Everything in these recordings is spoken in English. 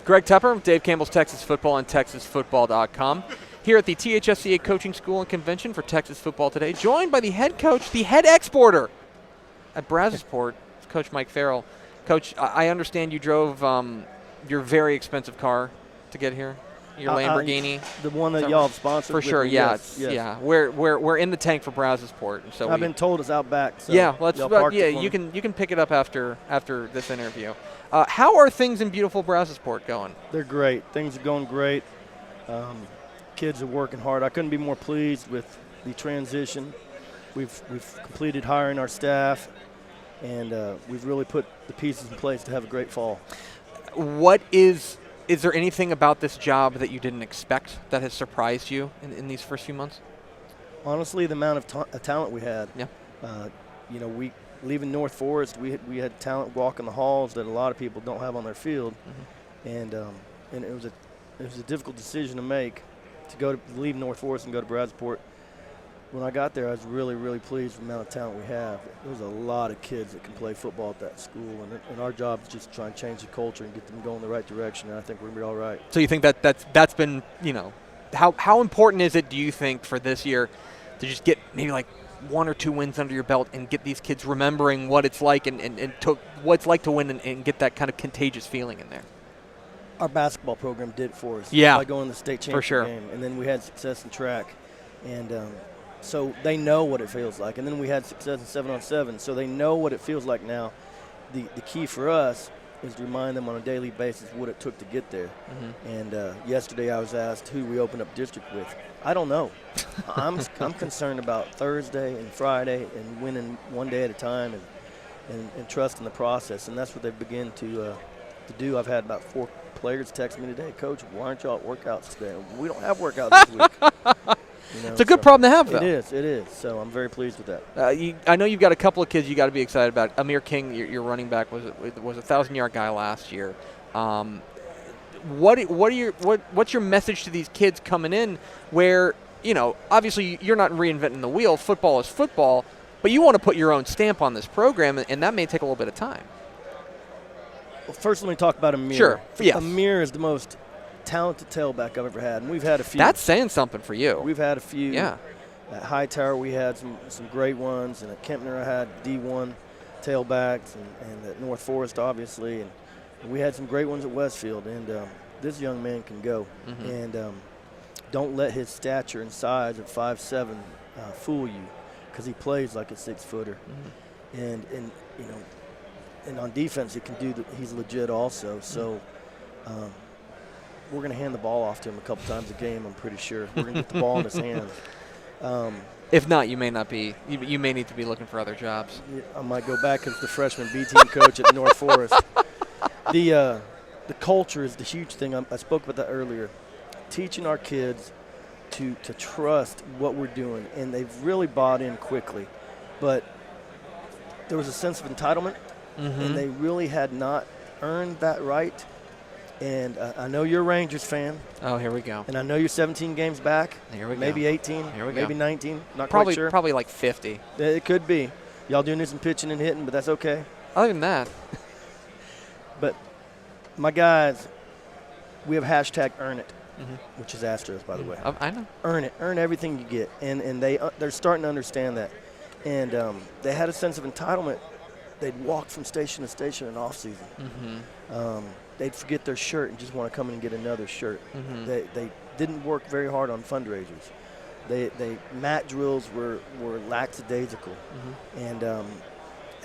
Greg Tepper, Dave Campbell's Texas Football and TexasFootball.com. Here at the THSCA Coaching School and Convention for Texas Football today, joined by the head coach, the head exporter at Brazosport, Coach Mike Ferrell. Coach, I understand you drove your very expensive car to get here, your Lamborghini. The one that y'all have sponsored. For sure, yeah. Yes. Yeah. We're in the tank for Brazosport. And so I've been told it's out back. So yeah, you can pick it up after this interview. How are things in beautiful Brazosport going? They're great. Things are going great. Kids are working hard. I couldn't be more pleased with the transition. We've completed hiring our staff, and we've really put the pieces in place to have a great fall. Is there anything about this job that you didn't expect that has surprised you in these first few months? Honestly, the amount of talent we had. Yeah. We leaving North Forest, we had talent walking the halls that a lot of people don't have on their field, and it was a difficult decision to make. To leave North Forest and go to Brazosport. When I got there, I was really, really pleased with the amount of talent we have. There's a lot of kids that can play football at that school, and our job is just to try and change the culture and get them going in the right direction, and I think we're going to be all right. So you think that's been, how important is it, do you think, for this year to just get maybe like 1 or 2 wins under your belt and get these kids remembering what it's like and what it's like to win and get that kind of contagious feeling in there? Our basketball program did it for us by going to the state championship game, and then we had success in track, and so they know what it feels like. And then we had success in 7-on-7, so they know what it feels like now. The key for us is to remind them on a daily basis what it took to get there. And yesterday I was asked who we opened up district with. I don't know. I'm concerned about Thursday and Friday and winning one day at a time and trusting the process, and that's what they begin to do. I've had about 4 players text me today, Coach, why aren't y'all at workouts today? We don't have workouts this week. It's a good problem to have, though. It is. So I'm very pleased with that. I know you've got a couple of kids you got to be excited about. Amir King, your running back, was a 1,000-yard guy last year. What's your message to these kids coming in where, obviously you're not reinventing the wheel. Football is football, but you want to put your own stamp on this program, and that may take a little bit of time. Well, first let me talk about Amir. Sure, yes. Amir is the most talented tailback I've ever had, and we've had a few. That's saying something for you. We've had a few. Yeah. At Hightower we had some great ones, and at Kempner I had D1 tailbacks, and at North Forest obviously, and we had some great ones at Westfield, and this young man can go. And don't let his stature and size of 5'7" fool you, because he plays like a 6-footer. And on defense, he can do. He's legit also. So we're going to hand the ball off to him a couple times a game. I'm pretty sure we're going to get the ball in his hands. If not, you may not be. You may need to be looking for other jobs. I might go back as the freshman B team coach at North Forest. The culture is the huge thing. I spoke about that earlier. Teaching our kids to trust what we're doing, and they've really bought in quickly. But there was a sense of entitlement. And they really had not earned that right. And I know you're a Rangers fan. Oh, here we go. And I know you're 17 games back. Here we go. Maybe 18. Here we maybe go. 19. Not quite sure. Probably like 50. It could be. Y'all doing some pitching and hitting, but that's okay. Other than that. But my guys, we have hashtag earn it, which is Astros, by the way. I know. Earn it. Earn everything you get. And they're starting to understand that. And they had a sense of entitlement. They'd walk from station to station in off season. They'd forget their shirt and just want to come in and get another shirt. They didn't work very hard on fundraisers. They mat drills were lackadaisical, and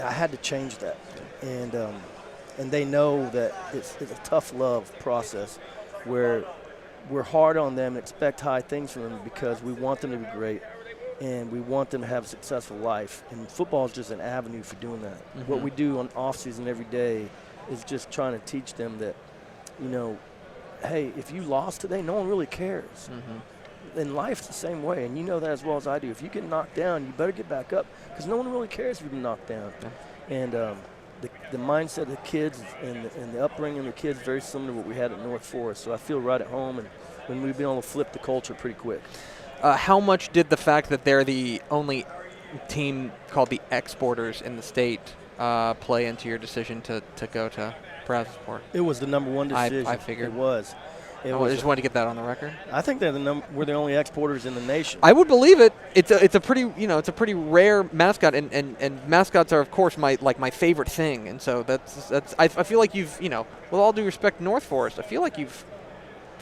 I had to change that. And they know that it's a tough love process where we're hard on them and expect high things from them because we want them to be great. And we want them to have a successful life. And football is just an avenue for doing that. What we do on off-season every day is just trying to teach them that, hey, if you lost today, no one really cares. And life's the same way, and you know that as well as I do. If you get knocked down, you better get back up because no one really cares if you've been knocked down. And the mindset of the kids and the upbringing of the kids is very similar to what we had at North Forest. So I feel right at home, and when we've been able to flip the culture pretty quick. How much did the fact that they're the only team called the Exporters in the state play into your decision to go to Brazosport? It was the number one decision. I figured. It was. I just wanted to get that on the record. I think we're the only exporters in the nation. I would believe it. It's a pretty rare mascot, and mascots are of course my favorite thing, and so that's I feel like you've, with all due respect, North Forest, I feel like you've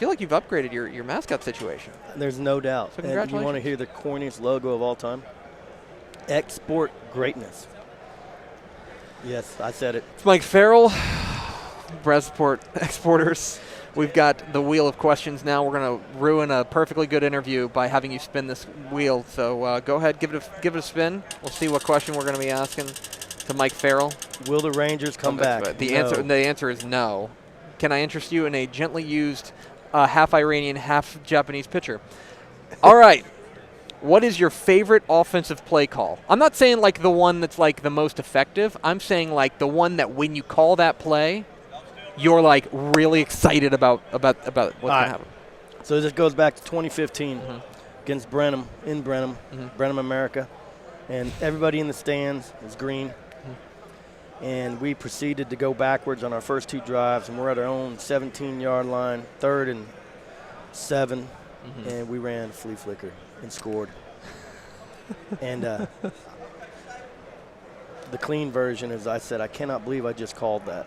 upgraded your mascot situation. There's no doubt. So congratulations. And you want to hear the corniest logo of all time? Export greatness. Yes, I said it. It's Mike Ferrell, Brazosport Exporters. We've got the wheel of questions now. We're going to ruin a perfectly good interview by having you spin this wheel. So go ahead, give it a spin. We'll see what question we're going to be asking to Mike Ferrell. Will the Rangers come back? The answer is no. Can I interest you in a gently used half Iranian, half Japanese pitcher? All right. What is your favorite offensive play call? I'm not saying like the one that's like the most effective. I'm saying like the one that when you call that play, you're like really excited about what's going to happen. So this goes back to 2015 against Brenham, Brenham, America. And everybody in the stands is green. And we proceeded to go backwards on our first two drives, and we're at our own 17-yard line, 3rd and 7, and we ran flea flicker and scored. And the clean version is I said, I cannot believe I just called that.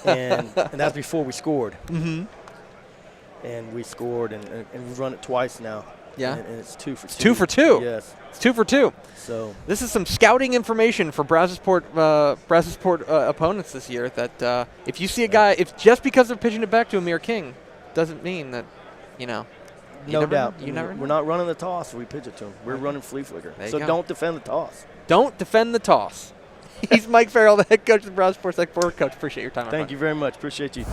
and that's before we scored. And we scored, and we've run it twice now. Yeah. And it's 2 for 2. 2 for 2. Yes. It's 2 for 2. So this is some scouting information for Brazosport opponents this year. That if you see a guy, if just because they're pitching it back to Amir King, doesn't mean that, no doubt. We're not running the toss if we pitch it to him. We're running flea flicker. So don't defend the toss. Don't defend the toss. He's Mike Ferrell, the head coach of the Brazosport Exporters. Coach, appreciate your time. Thank you very much. Appreciate you.